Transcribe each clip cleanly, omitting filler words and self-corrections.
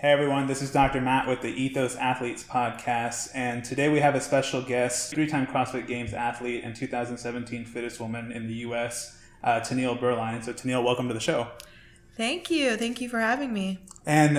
Hey everyone, this is Dr. Matt with the Ethos Athletes Podcast, and today we have a special guest, three-time CrossFit Games athlete and 2017 fittest woman in the U.S., Tennil Beuerlein. So Tennil, welcome to the show. Thank you. Thank you for having me. And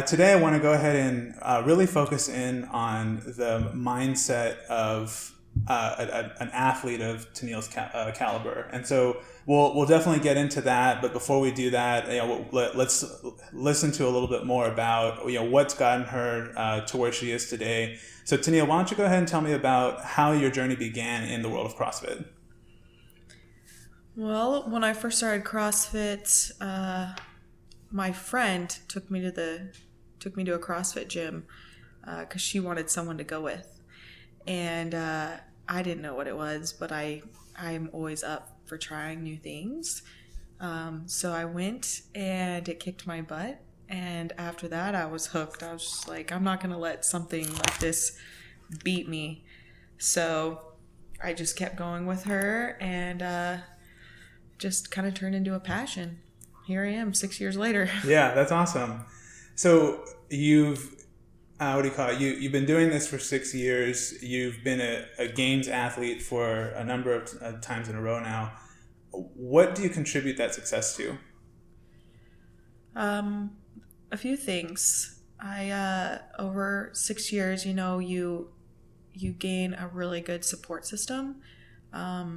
today I want to go ahead and really focus in on the mindset of an athlete of Tennil's caliber. And so we'll definitely get into that. But before we do that, let's listen to a little bit more about what's gotten her to where she is today. So Tennil, why don't you go ahead and tell me about how your journey began in the world of CrossFit? Well, when I first started CrossFit, my friend took me to a CrossFit gym because she wanted someone to go with, and I didn't know what it was, but I'm always up for trying new things. So I went, and it kicked my butt, and after that I was hooked. I was just like, I'm not gonna let something like this beat me. So I just kept going with her, and just kind of turned into a passion. Here I am 6 years later. Yeah, that's awesome. So you've you've been doing this for 6 years. You've been a games athlete for a number of times in a row now. What do you contribute that success to? A few things. I over 6 years, you gain a really good support system. For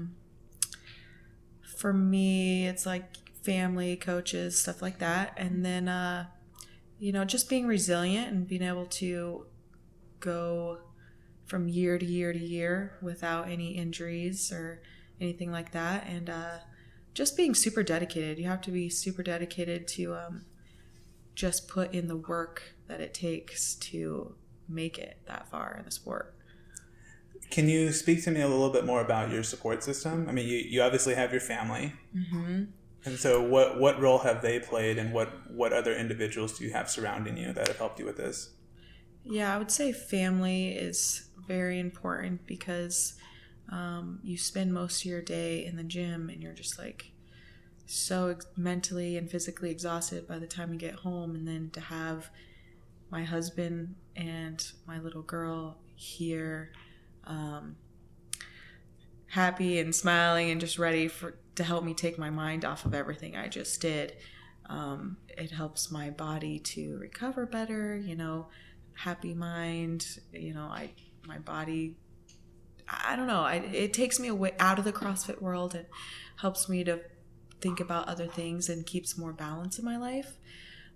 me, it's like family, coaches, stuff like that. And then, just being resilient and being able to go from year to year to year without any injuries or anything like that. And just being super dedicated. You have to be super dedicated to just put in the work that it takes to make it that far in the sport. Can you speak to me a little bit more about your support system? I mean, you obviously have your family. Mm-hmm. And so what role have they played, and what other individuals do you have surrounding you that have helped you with this? Yeah, I would say family is very important because you spend most of your day in the gym and you're just like so mentally and physically exhausted by the time you get home. And then to have my husband and my little girl here happy and smiling and just ready to help me take my mind off of everything I just did. It helps my body to recover better, happy mind, my body, I don't know. It takes me away out of the CrossFit world and helps me to think about other things and keeps more balance in my life.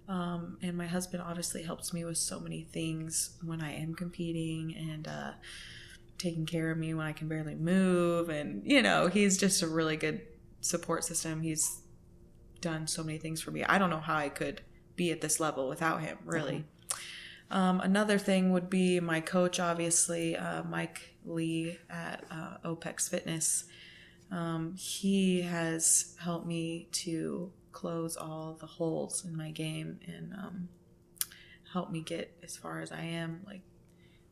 And my husband obviously helps me with so many things when I am competing and, taking care of me when I can barely move. And, he's just a really good support system. He's done so many things for me. I don't know how I could be at this level without him, really. Another thing would be my coach, obviously, Mike Lee at OPEX Fitness. He has helped me to close all the holes in my game and help me get as far as I am. Like,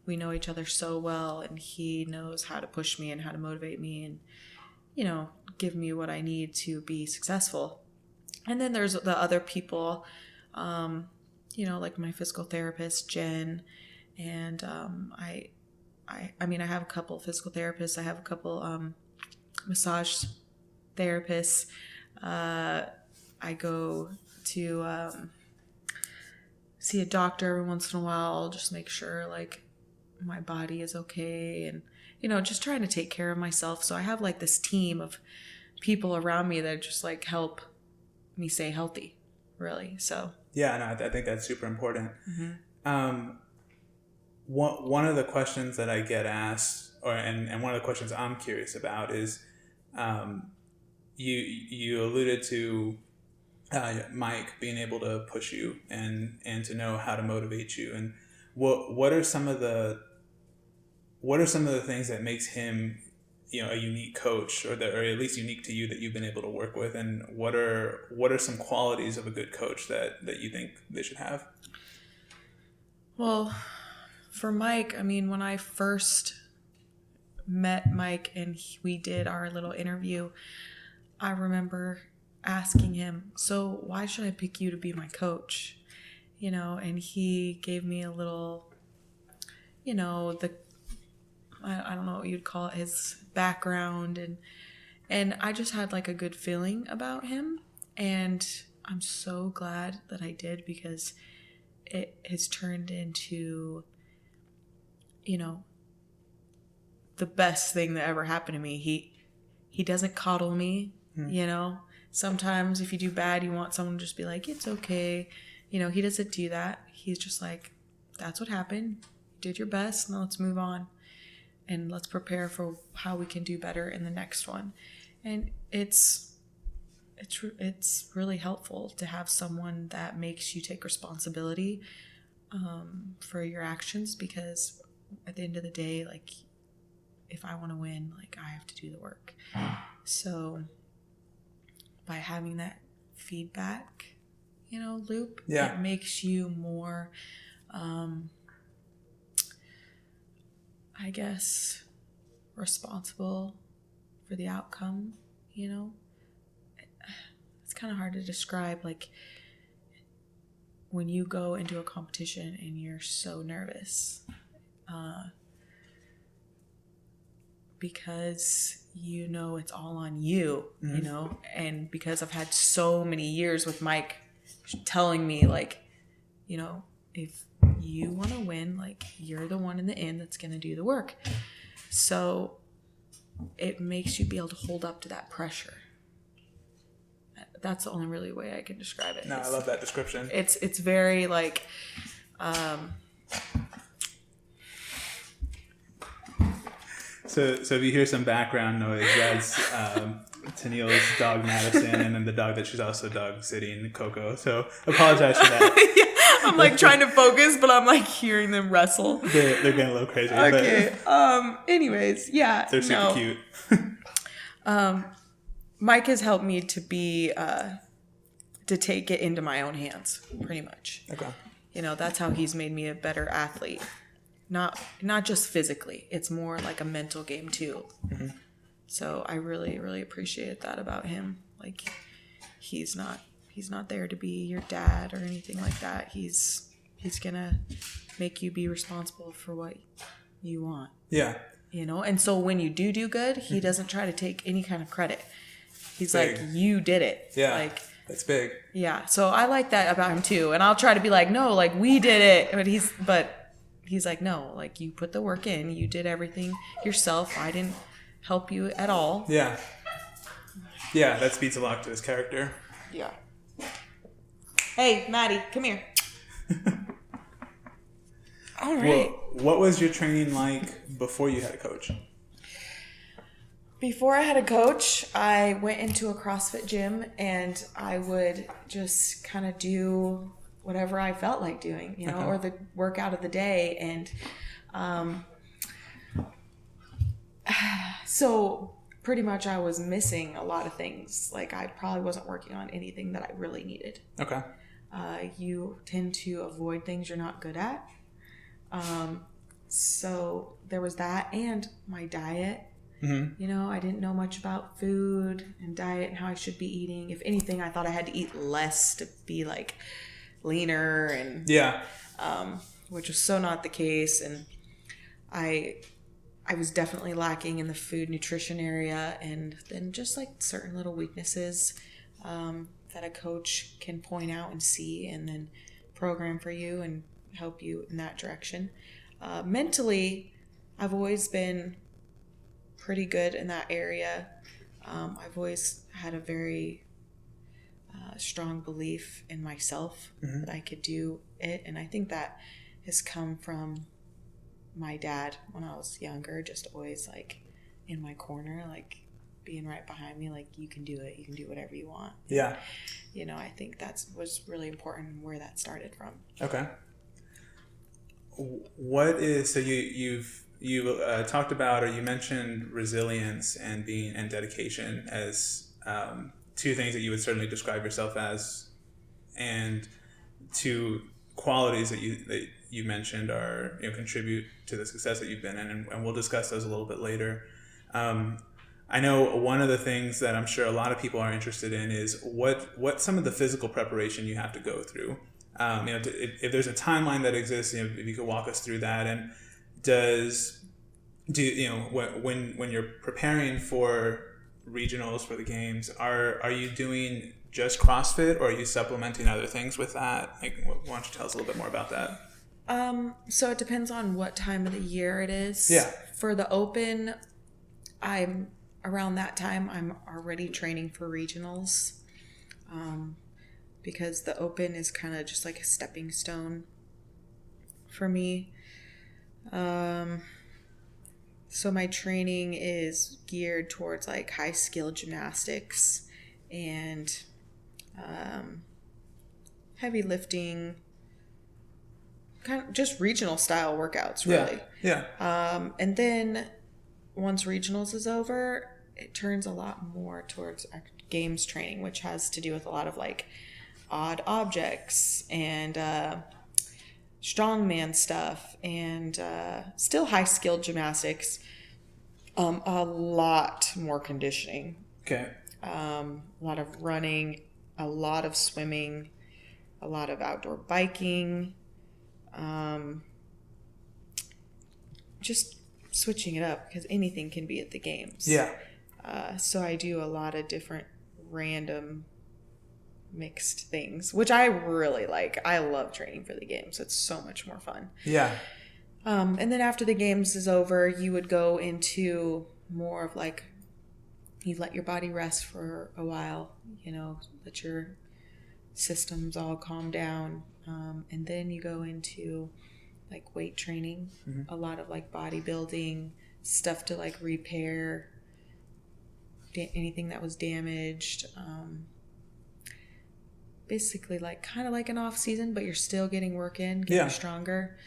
we know each other so well, and he knows how to push me and how to motivate me and, give me what I need to be successful. And then there's the other people, like my physical therapist, Jen, and I have a couple physical therapists. I have a couple massage therapists. I go to see a doctor every once in a while, just make sure like my body is okay, and just trying to take care of myself. So I have like this team of people around me that just like help me stay healthy, really. So yeah, no, I think that's super important. Mm-hmm. One of the questions that I get asked, and one of the questions I'm curious about is, you alluded to Mike being able to push you and to know how to motivate you, and what are some of the things that makes him a unique coach, or at least unique to you, that you've been able to work with, and what are some qualities of a good coach that you think they should have? Well, for Mike, when I first met Mike and we did our little interview, I remember asking him, so why should I pick you to be my coach? and he gave me a little, I don't know what you'd call it, his background, and I just had like a good feeling about him, and I'm so glad that I did, because it has turned into, the best thing that ever happened to me. He doesn't coddle me, Sometimes if you do bad, you want someone to just be like, it's okay. He doesn't do that. He's just like, that's what happened. You did your best. Now let's move on. And let's prepare for how we can do better in the next one. And it's really helpful to have someone that makes you take responsibility for your actions, because at the end of the day, like, if I want to win, like, I have to do the work. So by having that feedback, loop, it makes you more, I guess, responsible for the outcome, It's kind of hard to describe, like, when you go into a competition and you're so nervous, because it's all on you, and because I've had so many years with Mike telling me, like, if you want to win, like, you're the one in the end that's going to do the work. So it makes you be able to hold up to that pressure. That's the only really way I can describe it. No, I love that description. It's very like, So if you hear some background noise, that's Tennil's dog Madison, and then the dog that she's also dog sitting, Coco. So apologize for that. Yeah, I'm like trying to focus, but I'm like hearing them wrestle. They're getting a little crazy. Okay. Anyways, yeah. They're super cute. Mike has helped me to be to take it into my own hands, pretty much. Okay. That's how he's made me a better athlete. Not just physically. It's more like a mental game too. Mm-hmm. So I really, really appreciate that about him. Like, he's not there to be your dad or anything like that. He's gonna make you be responsible for what you want. Yeah. And so when you do good, he doesn't try to take any kind of credit. He's big. Like, you did it. Yeah. Like, that's big. Yeah. So I like that about him too. And I'll try to be like, no, like, we did it. But he's like, no, like, you put the work in, you did everything yourself. I didn't help you at all. Yeah. Yeah, that speaks a lot to his character. Yeah. Hey, Maddie, come here. All right. Well, what was your training like before you had a coach? Before I had a coach, I went into a CrossFit gym, and I would just kind of do whatever I felt like doing, okay. Or the workout of the day. And so pretty much I was missing a lot of things. Like, I probably wasn't working on anything that I really needed. Okay. You tend to avoid things you're not good at. So there was that, and my diet. Mm-hmm. I didn't know much about food and diet and how I should be eating. If anything, I thought I had to eat less to be like leaner, and which was so not the case. And I was definitely lacking in the food nutrition area, and then just like certain little weaknesses that a coach can point out and see, and then program for you and help you in that direction. Mentally, I've always been pretty good in that area. I've always had a very strong belief in myself, mm-hmm. that I could do it. And I think that has come from my dad when I was younger, just always like in my corner, like being right behind me, like, you can do it, you can do whatever you want. Yeah. I think that was really important, and where that started from. Okay. What is, so you've talked about, or you mentioned resilience and dedication as two things that you would certainly describe yourself as, and two qualities that you mentioned are, contribute to the success that you've been in, and we'll discuss those a little bit later. I know one of the things that I'm sure a lot of people are interested in is what some of the physical preparation you have to go through If there's a timeline that exists, if you could walk us through that, and when you're preparing for regionals for the games, are you doing just CrossFit, or are you supplementing other things with that? Like, why don't you tell us a little bit more about that? So it depends on what time of the year it is. Yeah. For the Open, around that time, I'm already training for regionals. Because the Open is kind of just like a stepping stone for me. So my training is geared towards like high skill gymnastics and heavy lifting, kind of just regional style workouts, really. Yeah. And then once regionals is over, it turns a lot more towards games training, which has to do with a lot of like odd objects and strongman stuff and still high skilled gymnastics. A lot more conditioning. Okay. A lot of running, a lot of swimming, a lot of outdoor biking. Just switching it up because anything can be at the games. Yeah. So I do a lot of different random mixed things, which I really like. I love training for the games. It's so much more fun. Yeah. And then after the games is over, you would go into more of like, you let your body rest for a while, let your systems all calm down. And then you go into like weight training, a lot of like bodybuilding stuff to like repair anything that was damaged. Basically like kind of like an off season, but you're still getting work in, getting stronger.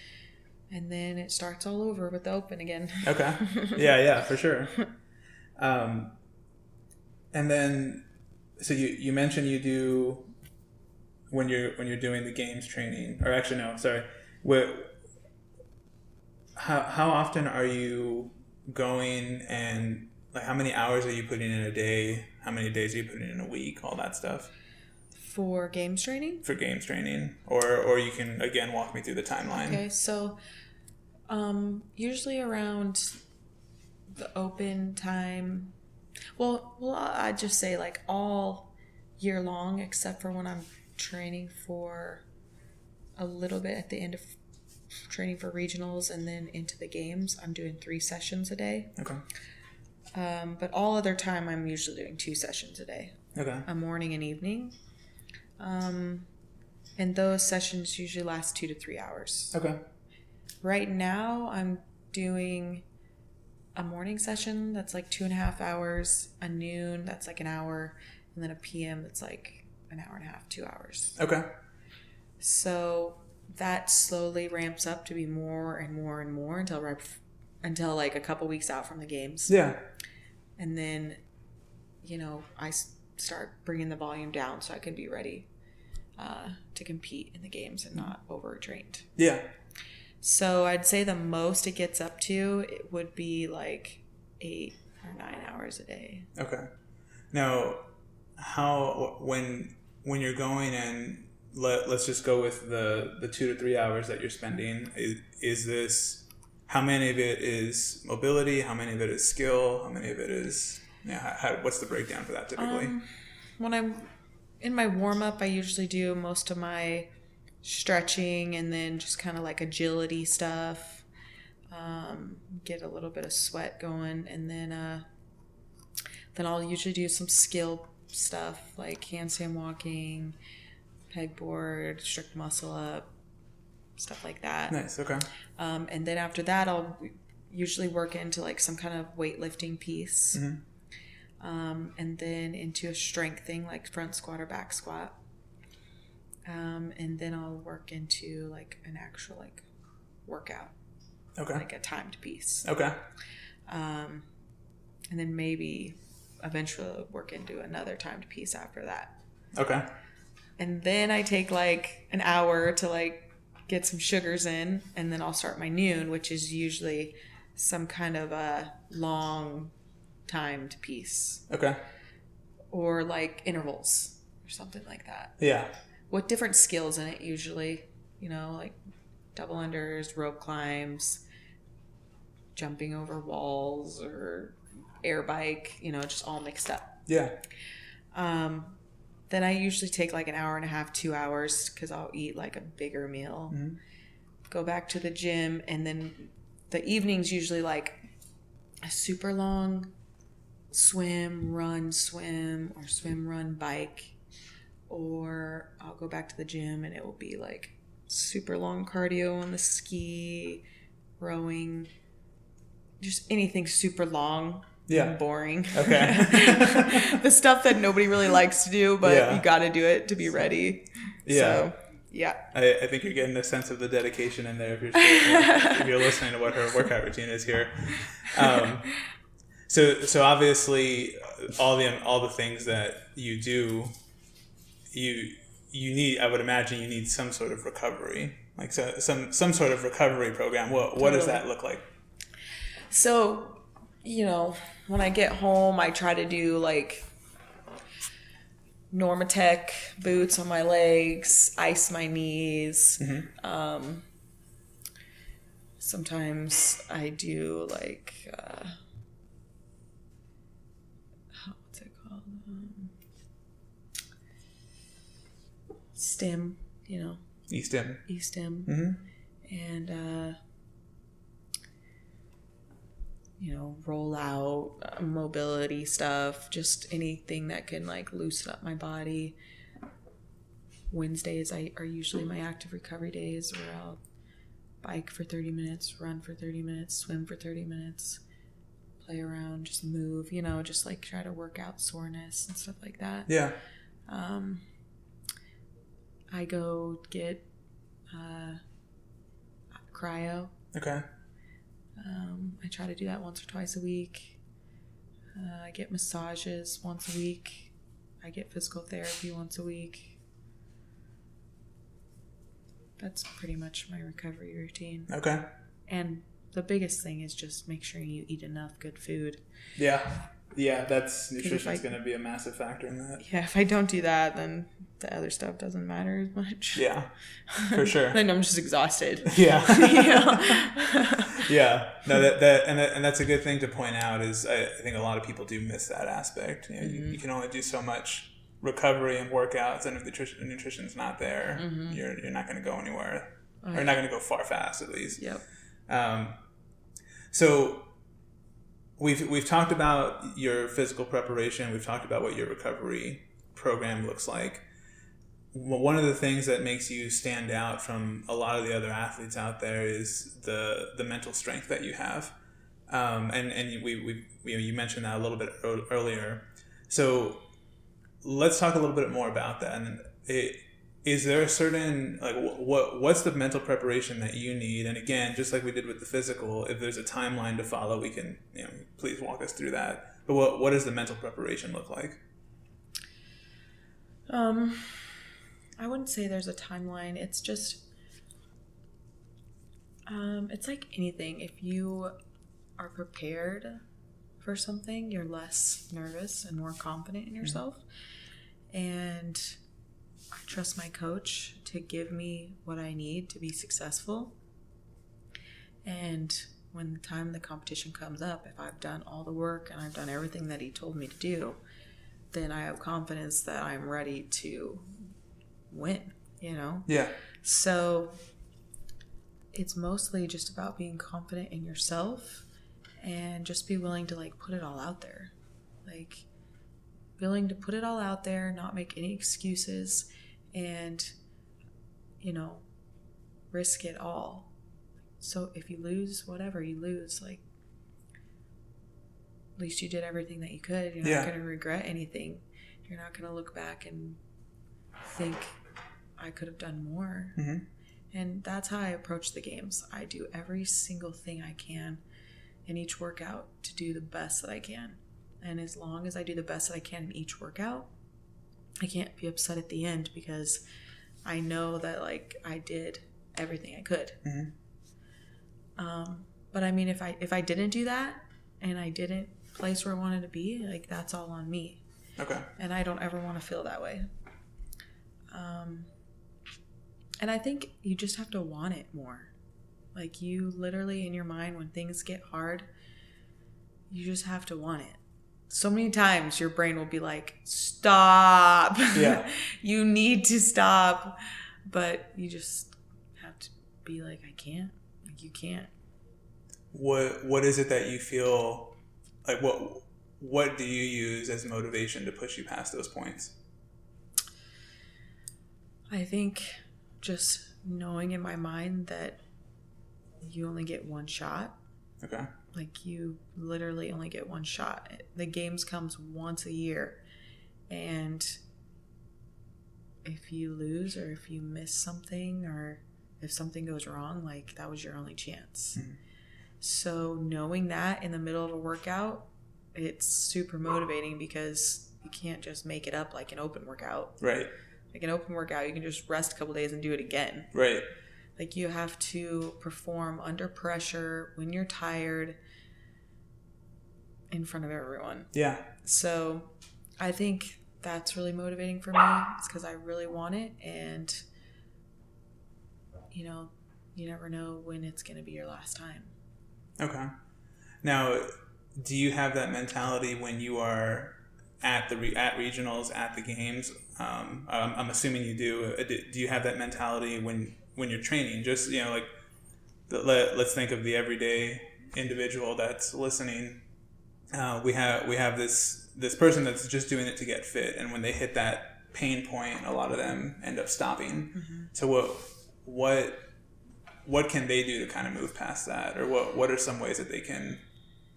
And then it starts all over with the Open again. Okay. Yeah, for sure. And then, so you mentioned you do when you're doing the games training, or actually no, sorry. How often are you going, and like how many hours are you putting in a day? How many days are you putting in a week? All that stuff. For games training? For games training. Or you can, again, walk me through the timeline. Okay, so usually around the Open time, well, I'd just say like all year long, except for when I'm training for a little bit at the end of training for regionals and then into the games, I'm doing 3 sessions a day. Okay. But all other time, I'm usually doing 2 sessions a day. Okay. A morning and evening. And those sessions usually last 2 to 3 hours. Okay. Right now, I'm doing a morning session that's like 2.5 hours, a noon that's like an hour, and then a PM that's like an hour and a half, 2 hours. Okay. So that slowly ramps up to be more and more and more until like a couple weeks out from the games. Yeah. And then, I start bringing the volume down so I can be ready to compete in the games and not overtrained. Yeah. So I'd say the most it gets up to, it would be like 8 or 9 hours a day. Okay. Now, when you're going, and let's just go with the 2 to 3 hours that you're spending, is this, how many of it is mobility? How many of it is skill? How many of it is, what's the breakdown for that typically? When I'm in my warm-up, I usually do most of my stretching and then just kind of like agility stuff, get a little bit of sweat going, and then I'll usually do some skill stuff like handstand walking, pegboard, strict muscle up, stuff like that. Nice. Okay. And then after that, I'll usually work into like some kind of weightlifting piece. Mm-hmm. And then into a strength thing like front squat or back squat. And then I'll work into like an actual like workout. Okay. Like a timed piece. Okay. And then maybe eventually I'll work into another timed piece after that. Okay. And then I take like an hour to like get some sugars in, and then I'll start my noon, which is usually some kind of a long timed piece. Okay. Or like intervals or something like that. Yeah. with different skills in it usually, you know, like double unders, rope climbs, jumping over walls, or air bike, you know, just all mixed up. Yeah. Then I usually take like an hour and a half, 2 hours, because I'll eat like a bigger meal. Mm-hmm. Go back to the gym, and then the evening's usually like a super long swim, run, swim, or swim, run, bike. Or I'll go back to the gym and it will be like super long cardio on the ski, rowing, just anything super long. Yeah. And boring. Okay. The stuff that nobody really likes to do, but you got to do it to be ready. Yeah. So, yeah. I think you're getting a sense of the dedication in there if you're listening to what her workout routine is here. So obviously all the things that you do, you need, I would imagine you need some sort of recovery, like some sort of recovery program. What does that look like? So, you know, when I get home, I try to do like Normatec boots on my legs, ice my knees. Mm-hmm. Sometimes I do like, what's it called? Stim, you know. E-stim. E-stim. Mm-hmm. And, you know, roll out, mobility stuff, just anything that can like loosen up my body. Wednesdays are usually my active recovery days, where I'll bike for 30 minutes, run for 30 minutes, swim for 30 minutes, play around, just move, you know, just like try to work out soreness and stuff like that. Yeah. I go get cryo. Okay. I try to do that once or twice a week. I get massages once a week. I get physical therapy once a week. That's pretty much my recovery routine. Okay. And the biggest thing is just make sure you eat enough good food. Yeah. Yeah, nutrition's going to be a massive factor in that. Yeah, if I don't do that, then the other stuff doesn't matter as much. Yeah, for sure. Then I'm just exhausted. Yeah. Yeah. No, and that's a good thing to point out. Is I think a lot of people do miss that aspect. You know, mm-hmm. you can only do so much recovery and workouts, and if the nutrition's not there, mm-hmm. you're not going to go anywhere, or you're not going to go far fast, at least. Yep. So we've talked about your physical preparation. We've talked about what your recovery program looks like. One of the things that makes you stand out from a lot of the other athletes out there is the mental strength that you have, and you mentioned that a little bit earlier. So let's talk a little bit more about that. And is there a certain, like, what's the mental preparation that you need? And again, just like we did with the physical, if there's a timeline to follow, we can, please walk us through that. But what does the mental preparation look like? I wouldn't say there's a timeline. It's just, it's like anything. If you are prepared for something, you're less nervous and more confident in yourself. Mm-hmm. And I trust my coach to give me what I need to be successful. And when the time the competition comes up, if I've done all the work and I've done everything that he told me to do, then I have confidence that I'm ready to win, Yeah. So it's mostly just about being confident in yourself and just be willing to like put it all out there. Like willing to put it all out there, not make any excuses, and risk it all. So if you lose, whatever you lose, like at least you did everything that you could. You're not going to regret anything. You're not going to look back and think I could have done more. Mm-hmm. And that's how I approach the games. I do every single thing I can in each workout to do the best that I can. And as long as I do the best that I can in each workout, I can't be upset at the end because I know that like I did everything I could. Mm-hmm. But I mean, if I didn't do that and I didn't place where I wanted to be, like that's all on me. Okay. And I don't ever want to feel that way. And I think you just have to want it more. Like, you literally, in your mind, when things get hard, you just have to want it. So many times your brain will be like, stop. Yeah. You need to stop. But you just have to be like, I can't. Like, you can't. What is it that you feel like? What do you use as motivation to push you past those points? I think just knowing in my mind that you only get one shot. Okay. Like, you literally only get one shot. The games comes once a year. And if you lose or if you miss something or if something goes wrong, like, that was your only chance. Mm-hmm. So knowing that in the middle of a workout, it's super motivating because you can't just make it up like an open workout. Right. Like an open workout, you can just rest a couple days and do it again. Right. Like, you have to perform under pressure when you're tired in front of everyone. Yeah. So I think that's really motivating for me. It's because I really want it. And, you know, you never know when it's going to be your last time. Okay. Now, do you have that mentality when you are at regionals, at the games? I'm assuming you do. Do you have that mentality when you're training? Just, you know, like, let's think of the everyday individual that's listening. We have this person that's just doing it to get fit, and when they hit that pain point, a lot of them end up stopping. Mm-hmm. So what can they do to kind of move past that, or what are some ways that they can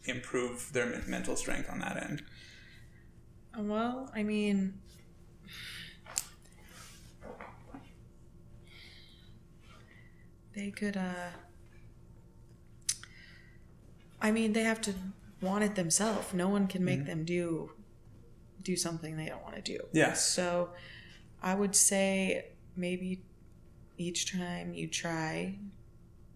improve their mental strength on that end? Well, I mean, they could, they have to want it themselves. No one can make them do something they don't want to do. Yeah. So I would say maybe each time you try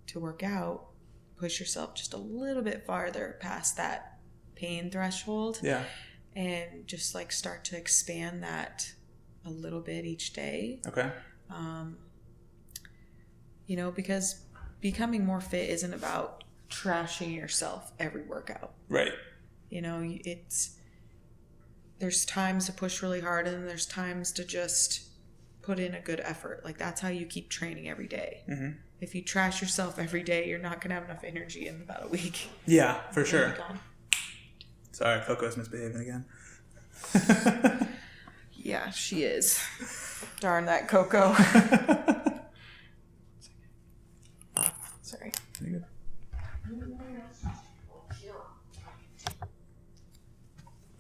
to work out, push yourself just a little bit farther past that pain threshold. Yeah. And just like start to expand that a little bit each day. Okay. You know, because becoming more fit isn't about trashing yourself every workout. Right. You know, there's times to push really hard and there's times to just put in a good effort. Like, that's how you keep training every day. Mm-hmm. If you trash yourself every day, you're not going to have enough energy in about a week. Yeah, for sure. Sorry, Coco's misbehaving again. Yeah, she is. Darn that Coco. Sorry. You're good.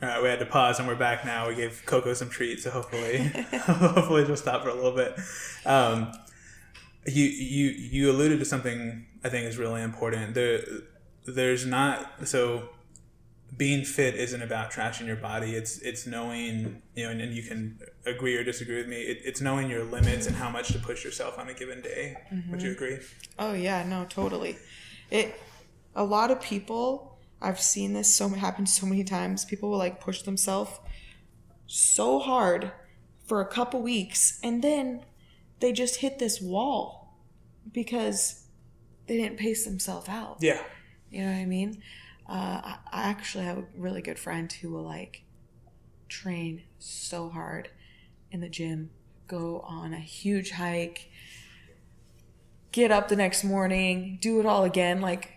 All right, we had to pause and we're back now. We gave Coco some treats, so hopefully she'll stop for a little bit. You alluded to something I think is really important. There's not, so being fit isn't about trashing your body. It's knowing, you know, and you can agree or disagree with me. It's knowing your limits and how much to push yourself on a given day. Mm-hmm. Would you agree? Oh yeah, no, totally. A lot of people, I've seen this happen so many times. People will like push themselves so hard for a couple weeks and then they just hit this wall because they didn't pace themselves out. Yeah. You know what I mean? I actually have a really good friend who will like train so hard in the gym, go on a huge hike, get up the next morning, do it all again, like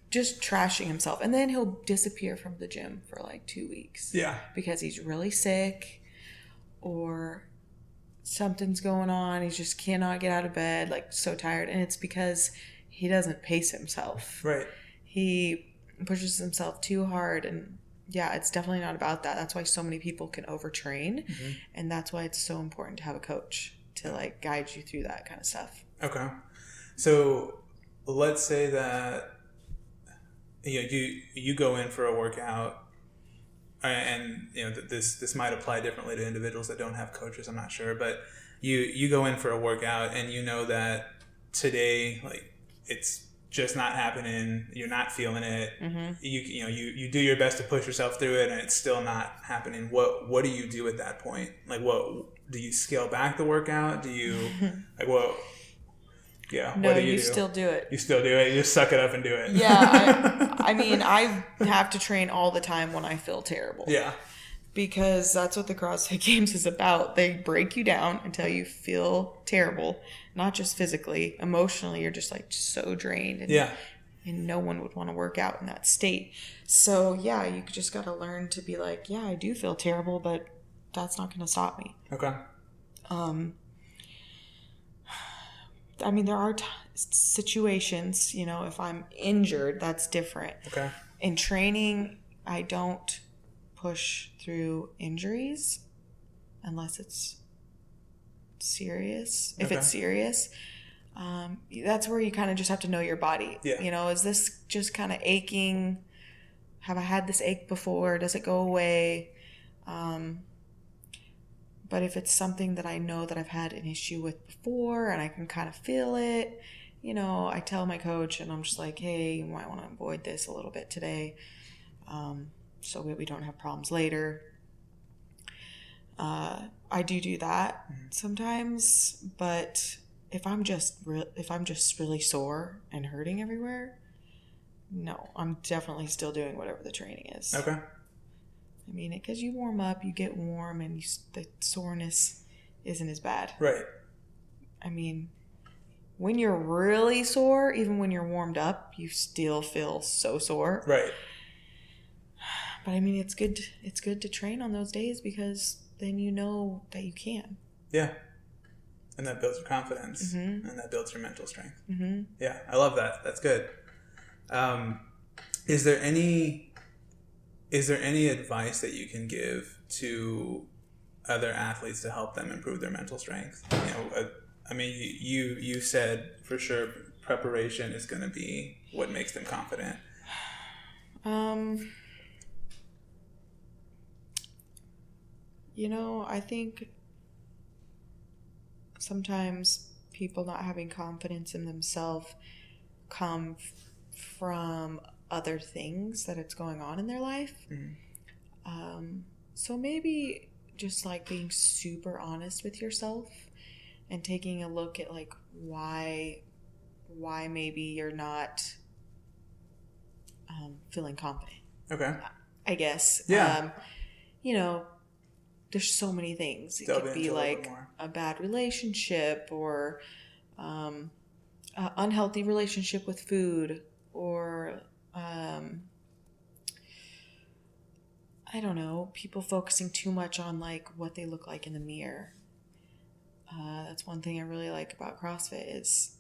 just trashing himself. And then he'll disappear from the gym for like 2 weeks. Yeah. Because he's really sick or something's going on. He just cannot get out of bed, like so tired. And it's because he doesn't pace himself. Right. He pushes himself too hard. And yeah, it's definitely not about that. That's why so many people can overtrain. Mm-hmm. And that's why it's so important to have a coach to like guide you through that kind of stuff. Okay. So let's say that you go in for a workout, and you know this might apply differently to individuals that don't have coaches. I'm not sure, but you go in for a workout and you know that today, like, it's just not happening. You're not feeling it. Mm-hmm. You do your best to push yourself through it, and it's still not happening. What do you do at that point? Like, what do you scale back the workout? Do you like what? Yeah. No, what do you do? still do it. You still do it. You just suck it up and do it. Yeah. I mean, I have to train all the time when I feel terrible. Yeah. Because that's what the CrossFit Games is about. They break you down until you feel terrible, not just physically, emotionally. You're just like so drained. And no one would want to work out in that state. So yeah, you just got to learn to be like, yeah, I do feel terrible, but that's not going to stop me. Okay. I mean, there are situations, if I'm injured, that's different. Okay. In training, I don't push through injuries unless it's serious. If it's serious, that's where you kind of just have to know your body. Yeah. Is this just kind of aching? Have I had this ache before? Does it go away? But if it's something that I know that I've had an issue with before and I can kind of feel it, I tell my coach and I'm just like, hey, you might want to avoid this a little bit today, so we don't have problems later. I do that sometimes, but if I'm just really sore and hurting everywhere, no, I'm definitely still doing whatever the training is. Okay. I mean, because you warm up, you get warm, and the soreness isn't as bad. Right. I mean, when you're really sore, even when you're warmed up, you still feel so sore. Right. But I mean, it's good to train on those days because then you know that you can. Yeah. And that builds your confidence, mm-hmm. and that builds your mental strength. Mm-hmm. Yeah, I love that. That's good. Is there any advice that you can give to other athletes to help them improve their mental strength? I mean, you said for sure preparation is going to be what makes them confident. I think sometimes people not having confidence in themselves come from other things that it's going on in their life. Mm-hmm. So maybe just like being super honest with yourself and taking a look at like why maybe you're not feeling confident. Okay. I guess. Yeah. There's so many things. It Delve could be like a bad relationship or unhealthy relationship with food or I don't know, people focusing too much on like what they look like in the mirror. That's one thing I really like about CrossFit is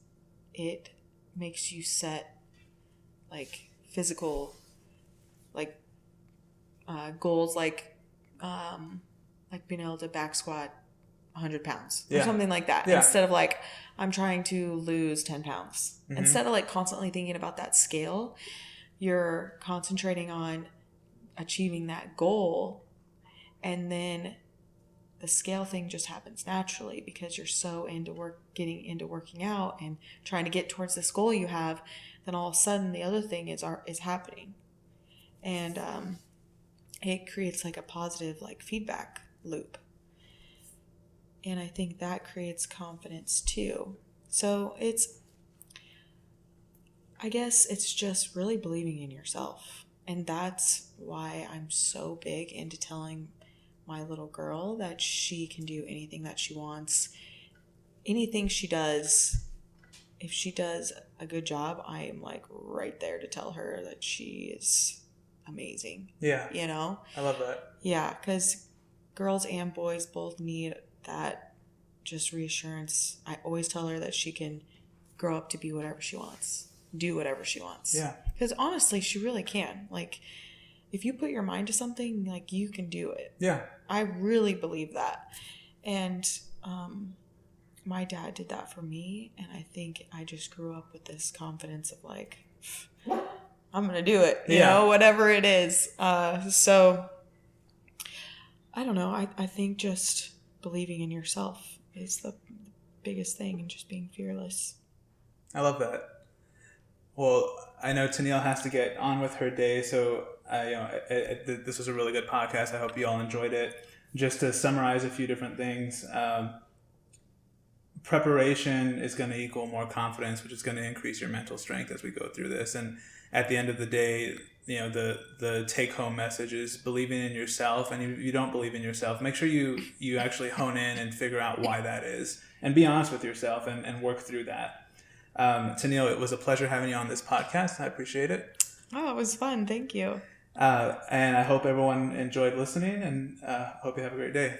it makes you set like physical like goals like being able to back squat 100 pounds or something like that. Yeah. Instead of like, I'm trying to lose 10 pounds. Mm-hmm. Instead of like constantly thinking about that scale, you're concentrating on achieving that goal. And then the scale thing just happens naturally because you're so getting into working out and trying to get towards this goal you have. Then all of a sudden the other thing is happening. And it creates like a positive like feedback loop. And I think that creates confidence too. So I guess it's just really believing in yourself. And that's why I'm so big into telling my little girl that she can do anything that she wants. Anything she does, if she does a good job, I am like right there to tell her that she is amazing. Yeah. I love that. Yeah, because girls and boys both need that just reassurance. I always tell her that she can grow up to be whatever she wants, do whatever she wants. Yeah. Because honestly, she really can. Like, if you put your mind to something, like, you can do it. Yeah. I really believe that. And my dad did that for me, and I think I just grew up with this confidence of like, I'm going to do it, you know, whatever it is. So I don't know. I think just believing in yourself is the biggest thing and just being fearless. I love that. Well, I know Tennil has to get on with her day, so this was a really good podcast. I hope you all enjoyed it. Just to summarize a few different things, preparation is going to equal more confidence, which is going to increase your mental strength as we go through this. And at the end of the day, the take-home message is believing in yourself. And if you don't believe in yourself, make sure you actually hone in and figure out why that is, and be honest with yourself and work through that. Tennil, it was a pleasure having you on this podcast. I appreciate it. Oh, it was fun. Thank you. And I hope everyone enjoyed listening, and hope you have a great day.